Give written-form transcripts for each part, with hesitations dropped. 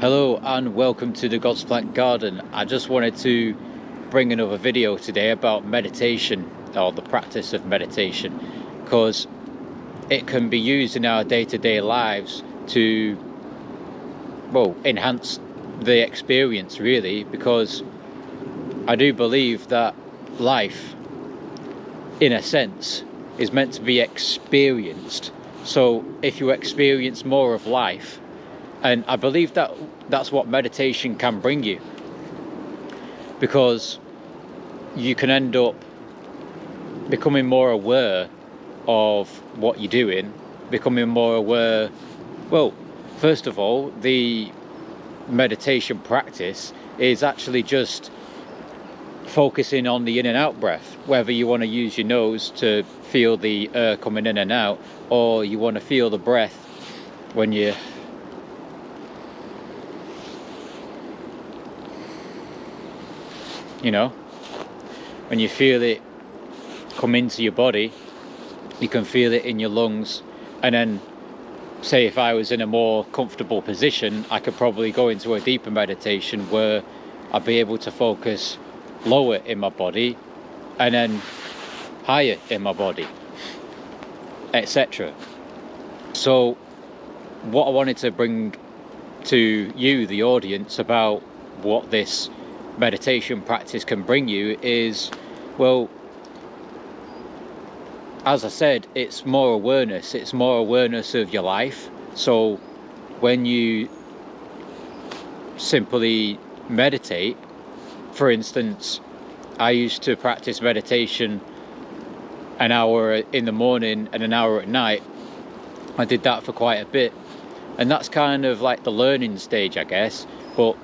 Hello and welcome to the God's Plant Garden. I just wanted to bring another video today about meditation, or the practice of meditation, because it can be used in our day-to-day lives to, well, enhance the experience really, because I do believe that life, in a sense, is meant to be experienced. So if you experience more of life, and I believe that that's what meditation can bring you, because you can end up becoming more aware of what you're doing, becoming more aware. Well, first of all, the meditation practice is actually just focusing on the in and out breath, whether you want to use your nose to feel the air coming in and out, or you want to feel the breath when you when you feel it come into your body. You can feel it in your lungs, and then say if I was in a more comfortable position, I could probably go into a deeper meditation where I'd be able to focus lower in my body and then higher in my body, etc. So what I wanted to bring to you, the audience, about what this meditation practice can bring you is, well, as I said, it's more awareness of your life. So when you simply meditate, for instance, I used to practice meditation an hour in the morning and an hour at night. I did that for quite a bit, and that's kind of like the learning stage, I guess. But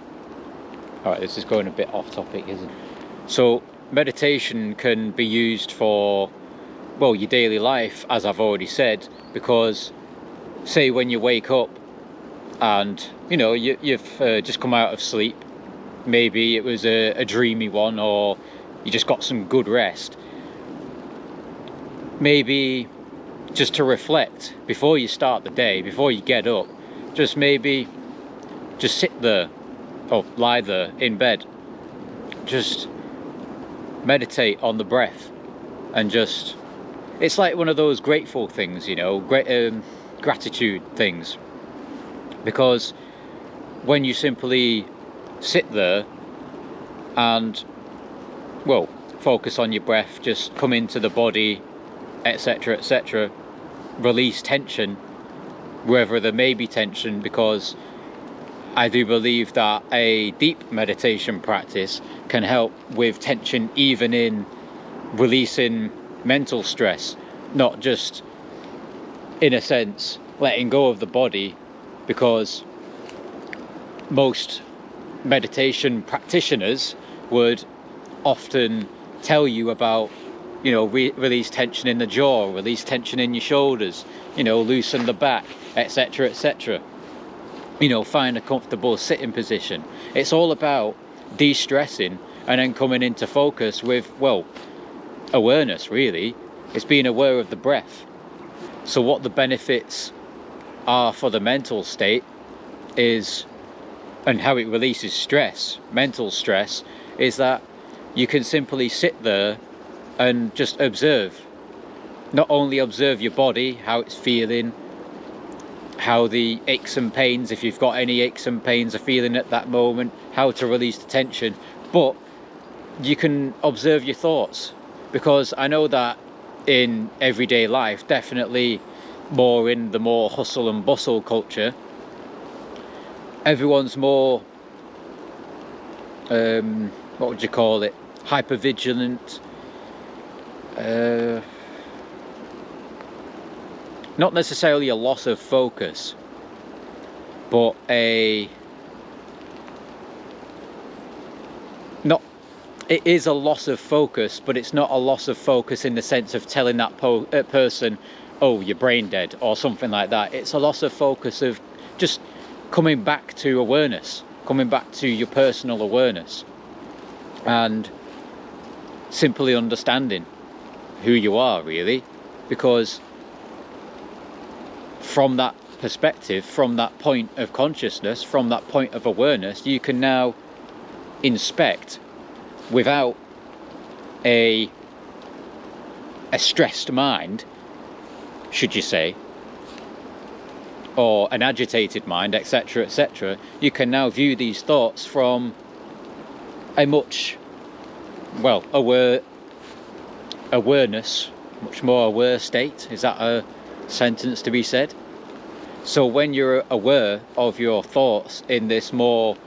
alright, this is going a bit off topic, isn't it? So meditation can be used for, well, your daily life, as I've already said, because say when you wake up and you've just come out of sleep, maybe it was a dreamy one, or you just got some good rest, maybe just to reflect before you start the day, before you get up, just sit there or lie there in bed, just meditate on the breath, and just, it's like one of those grateful things, gratitude things, because when you simply sit there and, well, focus on your breath, just come into the body, etc., etc., release tension wherever there may be tension, because I do believe that a deep meditation practice can help with tension, even in releasing mental stress, not just, in a sense, letting go of the body, because most meditation practitioners would often tell you about, release tension in the jaw, release tension in your shoulders, loosen the back, etc., etc. Find a comfortable sitting position. It's all about de-stressing and then coming into focus with, well, awareness, really. It's being aware of the breath. So what the benefits are for the mental state is, and how it releases stress, mental stress, is that you can simply sit there and just observe. Not only observe your body, how it's feeling, how the aches and pains, if you've got any aches and pains, are feeling at that moment, how to release the tension, but you can observe your thoughts, because I know that in everyday life, definitely more in the more hustle and bustle culture, everyone's more, what would you call it, hyper vigilant, not necessarily a loss of focus, but it is a loss of focus, but it's not a loss of focus in the sense of telling that person, oh, you're brain dead, or something like that. It's a loss of focus of just coming back to awareness, coming back to your personal awareness, and simply understanding who you are, really, because from that perspective, from that point of consciousness, from that point of awareness, you can now inspect without a stressed mind, should you say, or an agitated mind, etc., etc. You can now view these thoughts from a much, well, awareness, much more aware state. Is that a sentence to be said? So when you're aware of your thoughts in this more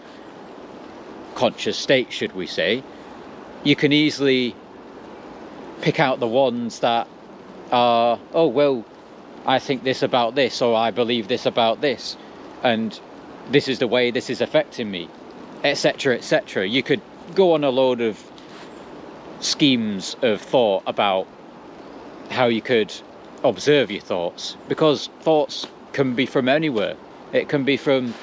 conscious state, should we say, you can easily pick out the ones that are, oh, well, I think this about this, or I believe this about this, and this is the way this is affecting me, etc., etc. You could go on a load of schemes of thought about how you could observe your thoughts, because thoughts can be from anywhere. It can be from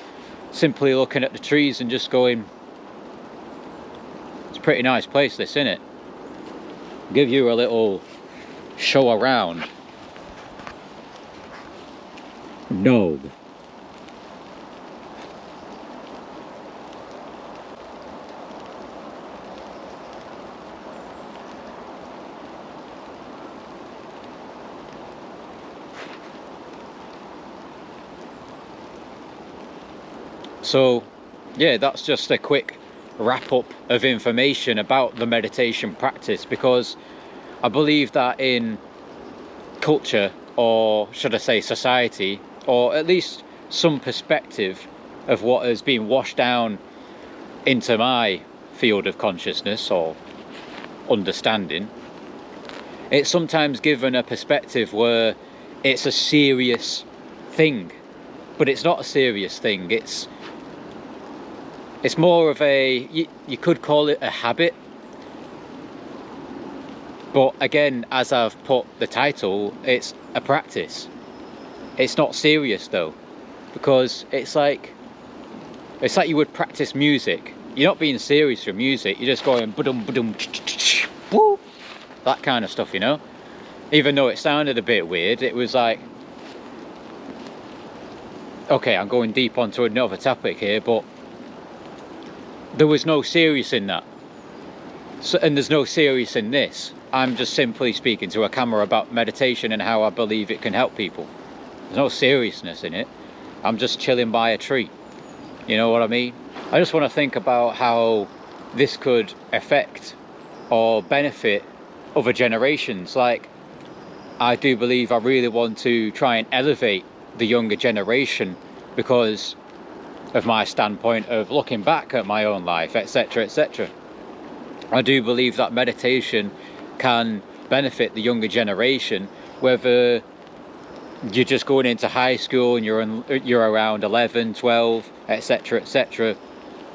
simply looking at the trees and just going, it's a pretty nice place, this, isn't it? Give you a little show around. No. So, yeah, that's just a quick wrap up of information about the meditation practice, because I believe that in culture, or should I say society, or at least some perspective of what has been washed down into my field of consciousness or understanding, it's sometimes given a perspective where it's a serious thing, but it's not a serious thing. It's more of a, you could call it a habit. But again, as I've put the title, it's a practice. It's not serious though, because it's like you would practice music. You're not being serious with music. You're just going ba-dum ba-dum, woo, that kind of stuff, you know. Even though it sounded a bit weird, it was like, okay, I'm going deep onto another topic here, but there was no serious in that. So, and there's no serious in this. I'm just simply speaking to a camera about meditation and how I believe it can help people. There's no seriousness in it. I'm just chilling by a tree. You know what I mean? I just want to think about how this could affect or benefit other generations. Like, I do believe I really want to try and elevate the younger generation because of my standpoint of looking back at my own life, etc., etc. I do believe that meditation can benefit the younger generation, whether you're just going into high school and you're around 11, 12, etc., etc.,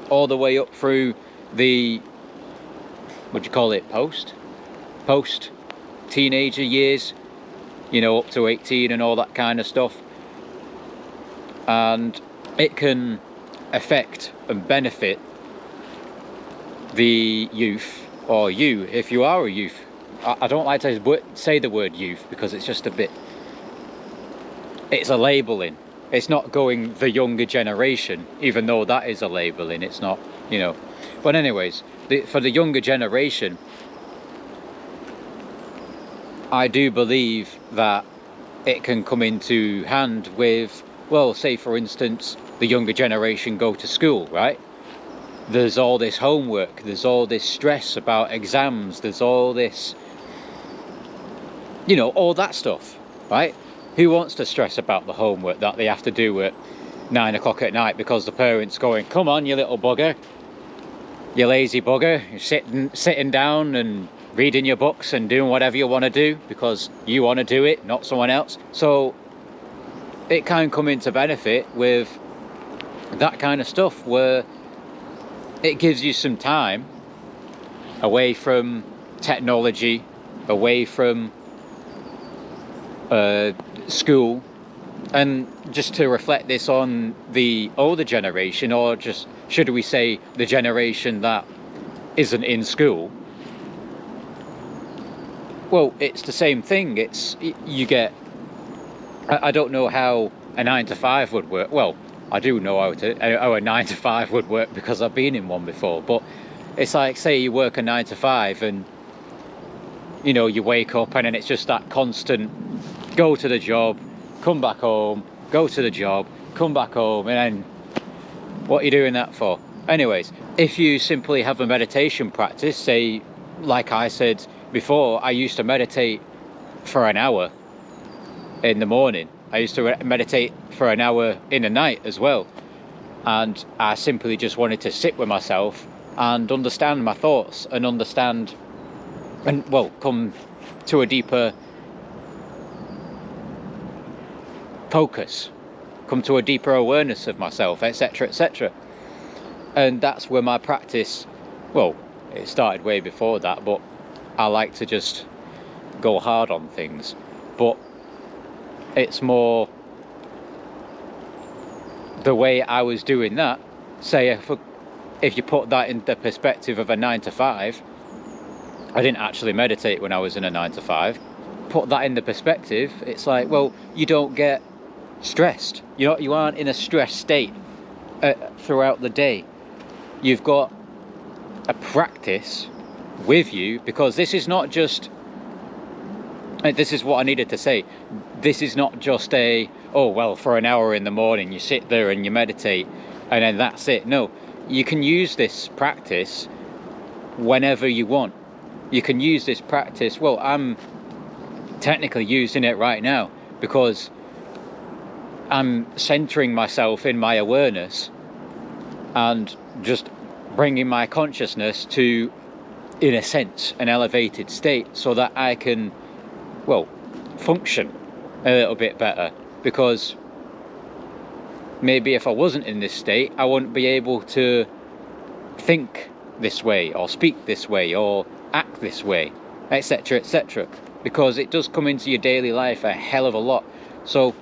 all the way up through the, what do you call it, post teenager years, you know, up to 18 and all that kind of stuff. And it can affect and benefit the youth, or you, if you are a youth. I don't like to say the word youth because it's just a bit, it's a labeling. It's not going the younger generation, even though that is a labeling. It's not, you know. But anyways, for the younger generation, I do believe that it can come into hand with, well, say for instance, the younger generation go to school, right? There's all this homework, there's all this stress about exams, there's all this, you know, all that stuff, right? Who wants to stress about the homework that they have to do at 9 o'clock at night because the parents going, come on, you little bugger, you lazy bugger, you're sitting down and reading your books and doing whatever you want to do because you want to do it, not someone else. So it can come into benefit with that kind of stuff, where it gives you some time away from technology, away from school, and just to reflect this on the older generation, or just, should we say, the generation that isn't in school. Well, it's the same thing. It's, you get, I don't know how a 9 to 5 would work. Well, I do know how a 9 to 5 would work because I've been in one before, but it's like, say you work a 9 to 5 and you know, you wake up and then it's just that constant go to the job, come back home, go to the job, come back home, and then what are you doing that for? Anyways, if you simply have a meditation practice, say, like I said before, I used to meditate for an hour in the morning. I used to meditate for an hour in the night as well. And I simply just wanted to sit with myself and understand my thoughts and understand and, well, come to a deeper focus, come to a deeper awareness of myself, etc., etc. And that's where my practice, well, it started way before that, but I like to just go hard on things. But it's more the way I was doing that. Say if you put that in the perspective of a 9 to 5, I didn't actually meditate when I was in a 9 to 5. Put that in the perspective, it's like, well, you don't get stressed. You aren't in a stressed state throughout the day. You've got a practice with you, because this is not just, this is what I needed to say, this is not just a, oh well, for an hour in the morning you sit there and you meditate and then that's it. No, you can use this practice whenever you want. You can use this practice, well, I'm technically using it right now because I'm centering myself in my awareness and just bringing my consciousness to, in a sense, an elevated state so that I can, well, function a little bit better. Because maybe if I wasn't in this state, I wouldn't be able to think this way or speak this way or act this way, etc., etc. Because it does come into your daily life a hell of a lot. So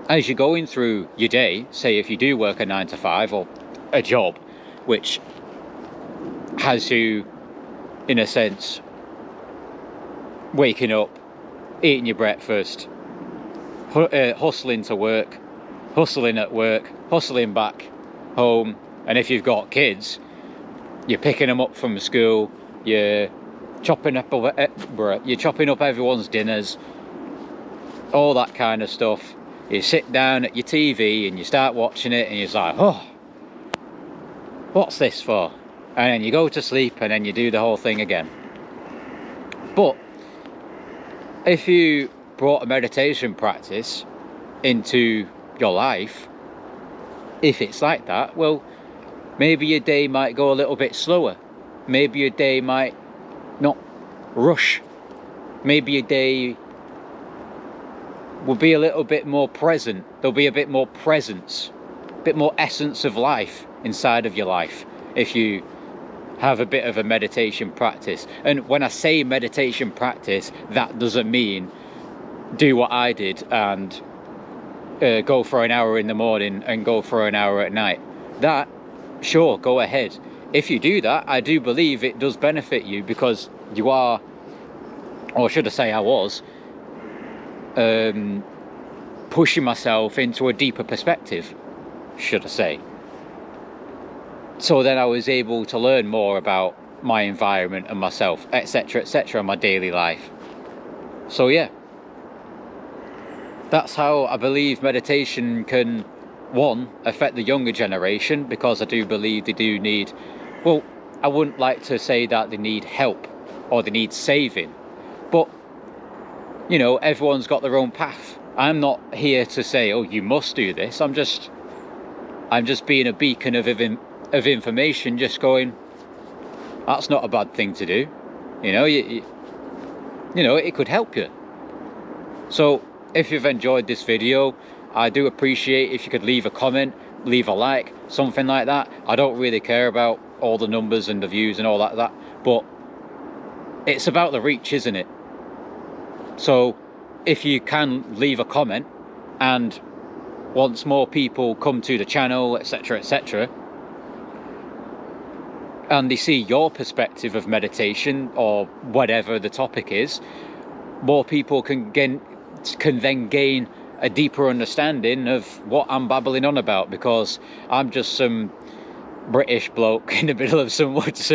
as you're going through your day, say if you do work a 9 to 5 or a job which has you, in a sense, waking up, eating your breakfast, hustling to work, hustling at work, hustling back home, and if you've got kids, you're picking them up from school, you're chopping up everyone's dinners, all that kind of stuff. You sit down at your TV and you start watching it and you're like, oh, what's this for? And then you go to sleep and then you do the whole thing again. But if you brought a meditation practice into your life, if it's like that, well, maybe your day might go a little bit slower. Maybe your day might not rush. Maybe your day will be a little bit more present. There'll be a bit more presence, a bit more essence of life inside of your life if you have a bit of a meditation practice. And when I say meditation practice, that doesn't mean do what I did and go for an hour in the morning and go for an hour at night. That, sure, go ahead. If you do that, I do believe it does benefit you, because you are, or should I say I was, pushing myself into a deeper perspective, should I say. So then I was able to learn more about my environment and myself, etc., etc., my daily life. So yeah, that's how I believe meditation can, one, affect the younger generation, because I do believe they do need, well, I wouldn't like to say that they need help or they need saving, but you know, everyone's got their own path. I'm not here to say, oh, you must do this. I'm just being a beacon of information, just going, that's not a bad thing to do. You know, you know, it could help you. So if you've enjoyed this video, I do appreciate if you could leave a comment, leave a like, something like that. I don't really care about all the numbers and the views and all that, but it's about the reach, isn't it? So if you can leave a comment, and once more people come to the channel, etc., etc., and they see your perspective of meditation or whatever the topic is, more people can then gain a deeper understanding of what I'm babbling on about, because I'm just some British bloke in the middle of some woods